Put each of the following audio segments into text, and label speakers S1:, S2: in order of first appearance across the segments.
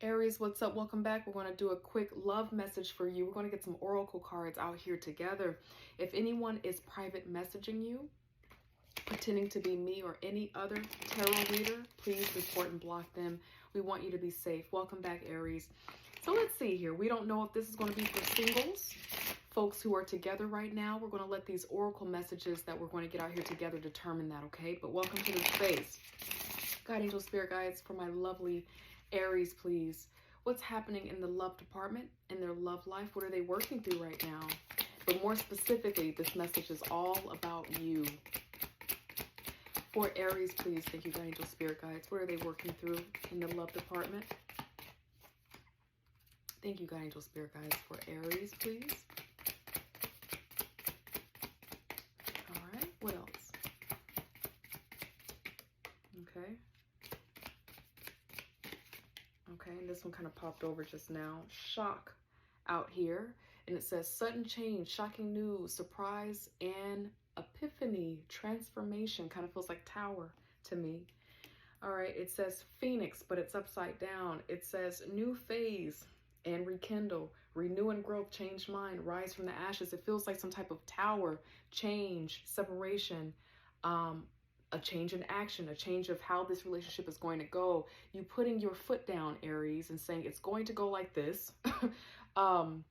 S1: Aries, what's up? Welcome back. We're going to do a quick love message for you. We're going to get some oracle cards out here together. If anyone is private messaging you, pretending to be me or any other tarot reader, please report and block them. We want you to be safe. Welcome back, Aries. So let's see here. We don't know if this is going to be for singles, folks who are together right now. We're going to let these oracle messages that we're going to get out here together determine that, okay? But welcome to the space. God, angel, spirit guides for my lovely Aries, please. What's happening in the love department, in their love life? What are they working through right now? But more specifically, this message is all about you. For Aries, please. Thank you, God, angel, spirit guides. What are they working through in the love department? Thank you, God, angel, spirit guides. For Aries, please. All right. What else? Okay. Okay, and this one kind of popped over just now. Shock out here. And it says sudden change, shocking news, surprise, and epiphany, transformation. Kind of feels like tower to me. All right, it says phoenix, but it's upside down. It says new phase and rekindle, renew and growth, change mind, rise from the ashes. It feels like some type of tower, change, separation, a change in action, a change of how this relationship is going to go. You putting your foot down, Aries, and saying it's going to go like this. And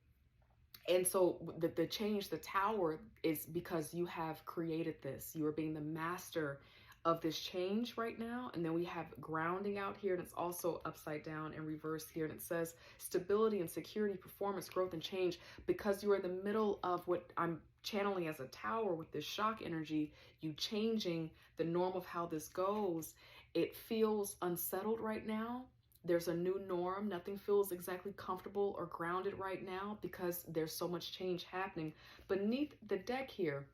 S1: so the change, the tower, is because you have created this. You are being the master of this change right now. And then we have grounding out here, and it's also upside down and reverse here. And it says stability and security, performance, growth, and change. Because you are in the middle of what I'm channeling as a tower with this shock energy, you changing the norm of how this goes. It feels unsettled right now. There's a new norm. Nothing feels exactly comfortable or grounded right now because there's so much change happening. Beneath the deck here,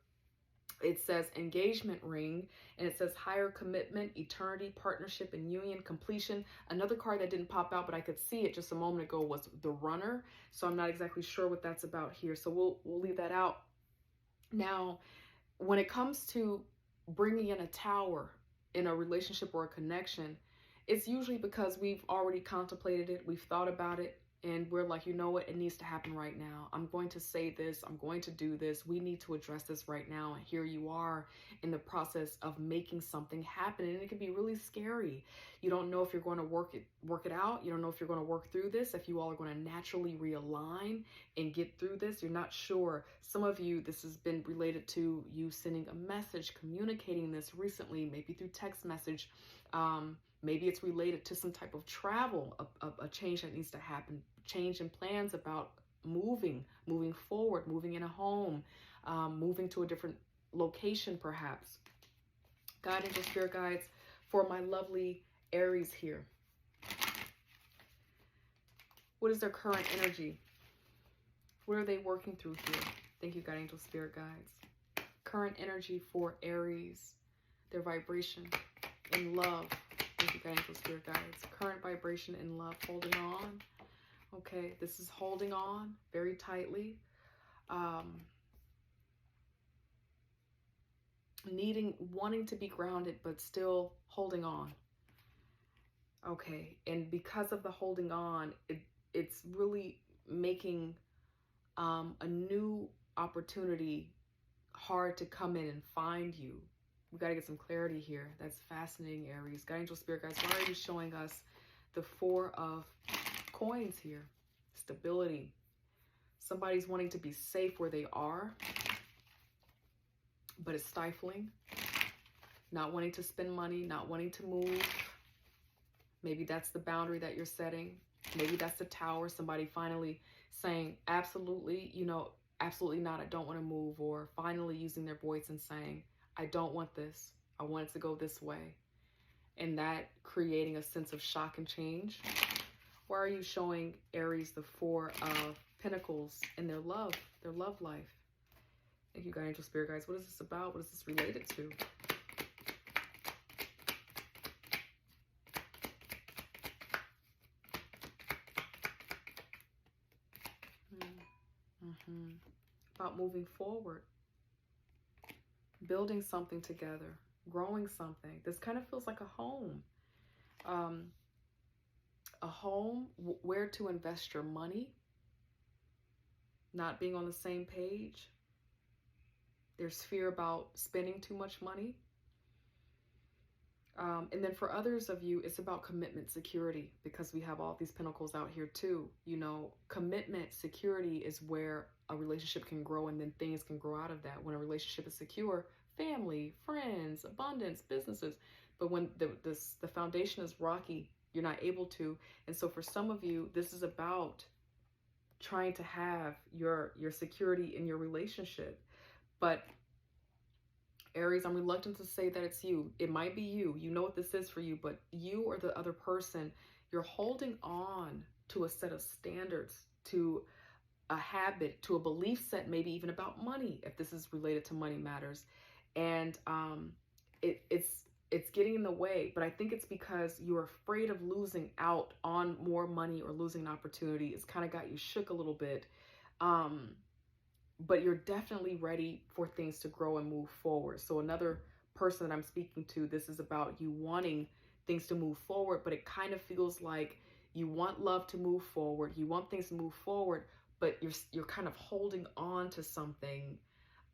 S1: it says engagement ring, and it says higher commitment, eternity, partnership, and union, completion. Another card that didn't pop out, but I could see it just a moment ago, was the runner. So I'm not exactly sure what that's about here. So we'll leave that out. Now, when it comes to bringing in a tower in a relationship or a connection, it's usually because we've already contemplated it, we've thought about it, and we're like, you know what, it needs to happen right now. I'm going to say this, I'm going to do this, we need to address this right now. And here you are in the process of making something happen, and it can be really scary. You don't know if you're going to work it out. You don't know if you're going to work through this, if you all are going to naturally realign and get through this. You're not sure. Some of you, this has been related to you sending a message, communicating this recently, maybe through text message. Maybe it's related to some type of travel, a change that needs to happen, change in plans about moving forward, moving in a home, moving to a different location perhaps. God, angel, spirit guides for my lovely Aries here. What is their current energy? What are they working through here? Thank you, God, angel, spirit guides. Current energy for Aries, their vibration in love. Thank you, God, angel, spirit guides. Current vibration in love, holding on. Okay, this is holding on very tightly. Wanting to be grounded, but still holding on. Okay, and because of the holding on, it's really making a new opportunity hard to come in and find you. We got to get some clarity here. That's fascinating, Aries. God, angel, spirit guides, why are you showing us the Four of Coins here? Stability. Somebody's wanting to be safe where they are, but it's stifling. Not wanting to spend money, not wanting to move. Maybe that's the boundary that you're setting. Maybe that's the tower. Somebody finally saying, absolutely, absolutely not, I don't want to move. Or finally using their voice and saying, I don't want this. I want it to go this way. And that creating a sense of shock and change. Why are you showing Aries the Four of Pentacles in their love life? Thank you, God, angel, spirit guides. What is this about? What is this related to? About moving forward, building something together, growing something. This kind of feels like a home. a home, where to invest your money, not being on the same page. There's fear about spending too much money. And then for others of you, it's about commitment, security, because we have all these pentacles out here too. You know, commitment, security is where a relationship can grow, and then things can grow out of that. When a relationship is secure, family, friends, abundance, businesses. But when the foundation is rocky, you're not able to. And so for some of you, this is about trying to have your security in your relationship. But Aries, I'm reluctant to say that it's you. It might be you. You know what this is for you, but you or the other person, you're holding on to a set of standards, to a habit, to a belief set, maybe even about money, if this is related to money matters. And it's getting in the way. But I think it's because you're afraid of losing out on more money or losing an opportunity. It's kind of got you shook a little bit. But you're definitely ready for things to grow and move forward. So another person that I'm speaking to, this is about you wanting things to move forward, but it kind of feels like you want love to move forward. You want things to move forward, but you're kind of holding on to something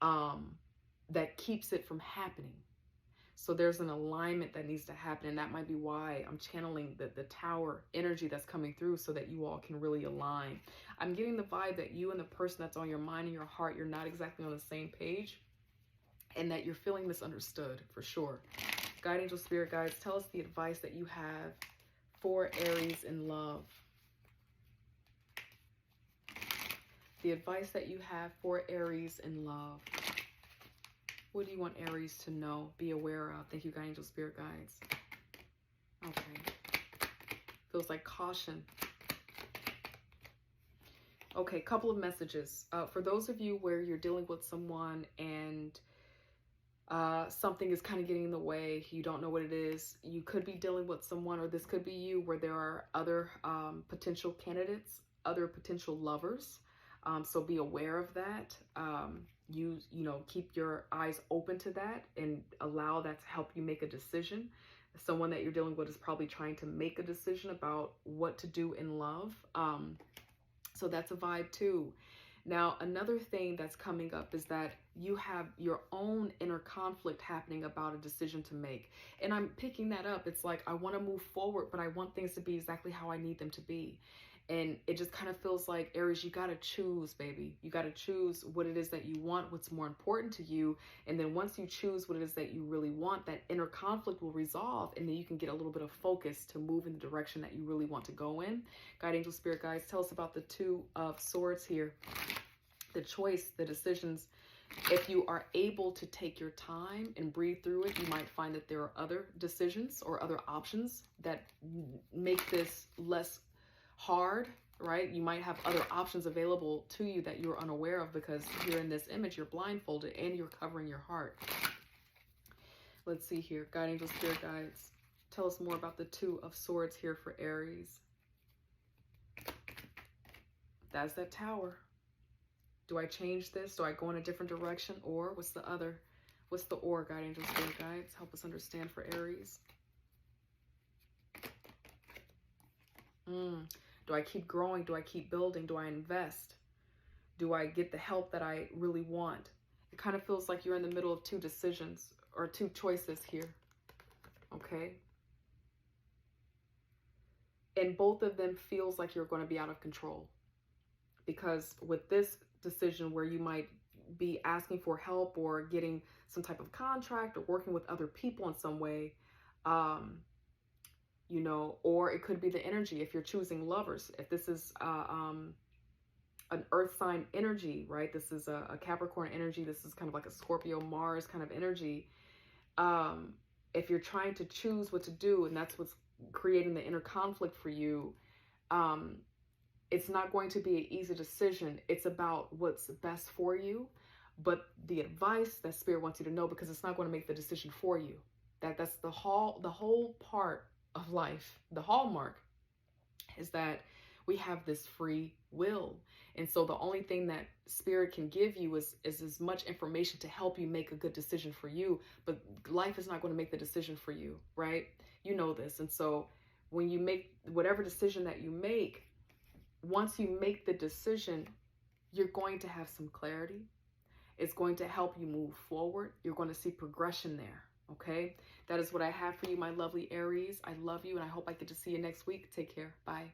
S1: that keeps it from happening. So there's an alignment that needs to happen, and that might be why I'm channeling the tower energy that's coming through, so that you all can really align. I'm getting the vibe that you and the person that's on your mind and your heart, you're not exactly on the same page, and that you're feeling misunderstood for sure. Guide angel, spirit guides, tell us the advice that you have for Aries in love. The advice that you have for Aries in love. What do you want Aries to know, be aware of? Thank you, guide angel, spirit guides. Okay. Feels like caution. Okay, couple of messages. For those of you where you're dealing with someone and something is kind of getting in the way, you don't know what it is, you could be dealing with someone, or this could be you, where there are other potential candidates, other potential lovers. So be aware of that. You know, keep your eyes open to that and allow that to help you make a decision. Someone that you're dealing with is probably trying to make a decision about what to do in love. So that's a vibe too. Now, another thing that's coming up is that you have your own inner conflict happening about a decision to make. And I'm picking that up. It's like, I want to move forward, but I want things to be exactly how I need them to be. And it just kind of feels like, Aries, you got to choose, baby. You got to choose what it is that you want, what's more important to you. And then once you choose what it is that you really want, that inner conflict will resolve. And then you can get a little bit of focus to move in the direction that you really want to go in. Guide angel, spirit guides, tell us about the Two of Swords here. The choice, the decisions. If you are able to take your time and breathe through it, you might find that there are other decisions or other options that make this less hard, right? You might have other options available to you that you're unaware of, because here in this image, you're blindfolded and you're covering your heart. Let's see here. Guide angel, spirit guides, tell us more about the Two of Swords here for Aries. That's that Tower. Do I change this? Do I go in a different direction? Or what's the other? What's the or, guide angel, spirit guides? Help us understand for Aries. Do I keep growing? Do I keep building? Do I invest? Do I get the help that I really want? It kind of feels like you're in the middle of two decisions or two choices here. Okay. And both of them feels like you're going to be out of control. Because with this decision where you might be asking for help or getting some type of contract or working with other people in some way, you know, or it could be the energy if you're choosing lovers. If this is an earth sign energy, right? This is a Capricorn energy. This is kind of like a Scorpio, Mars kind of energy. If you're trying to choose what to do, and that's what's creating the inner conflict for you, it's not going to be an easy decision. It's about what's best for you. But the advice that Spirit wants you to know, because it's not going to make the decision for you. That's the whole part of life. The hallmark is that we have this free will. And so the only thing that Spirit can give you is as much information to help you make a good decision for you. But life is not going to make the decision for you, right? You know this. And so when you make whatever decision that you make, once you make the decision, you're going to have some clarity. It's going to help you move forward. You're going to see progression there. Okay, that is what I have for you, my lovely Aries. I love you, and I hope I get to see you next week. Take care. Bye.